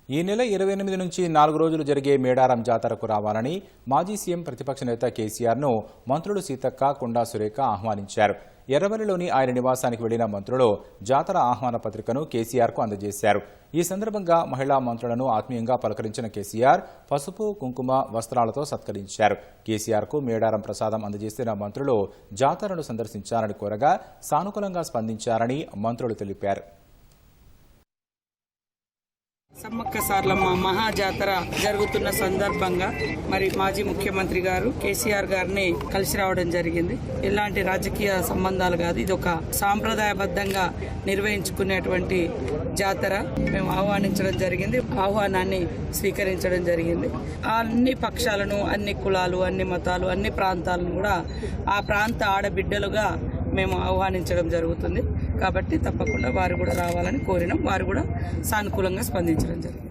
ఈ నెల 28 నుంచి 4 రోజులు జరిగే మేడారం జాతరకు రావాలని మాజీ సీఎం ప్రతిపక్ష నేత కేసీఆర్ను మంత్రులు సీతక్క, కొండా సురేఖ ఆహ్వానించారు. ఎర్రవల్లిలోని ఆయన నివాసానికి వెళ్లిన మంత్రులు జాతర ఆహ్వాన పత్రికను కేసీఆర్కు అందజేశారు. ఈ సందర్భంగా మహిళా మంత్రులను ఆత్మీయంగా పలకరించిన కేసీఆర్ పసుపు, కుంకుమ, వస్త్రాలతో సత్కరించారు. కేసీఆర్కు మేడారం ప్రసాదం అందజేసిన మంత్రులు జాతరను సందర్శించాలని కోరగా సానుకూలంగా స్పందించారని మంత్రులు తెలిపారు. సమ్మక్క సార్లమ్మ మహాజాతర జరుగుతున్న సందర్భంగా మరి మాజీ ముఖ్యమంత్రి గారు కేసీఆర్ గారిని కలిసి రావడం జరిగింది. ఎలాంటి రాజకీయ సంబంధాలు కాదు, ఇది ఒక సాంప్రదాయబద్ధంగా నిర్వహించుకునేటువంటి జాతర. మేము ఆహ్వానించడం జరిగింది, ఆహ్వానాన్ని స్వీకరించడం జరిగింది. అన్ని పక్షాలను, అన్ని కులాలు, అన్ని మతాలు, అన్ని ప్రాంతాలను కూడా ఆ ప్రాంత ఆడబిడ్డలుగా మేము ఆహ్వానించడం జరుగుతుంది. కాబట్టి తప్పకుండా వారు కూడా రావాలని కోరినాం. వారు కూడా సానుకూలంగా స్పందించడం జరిగింది.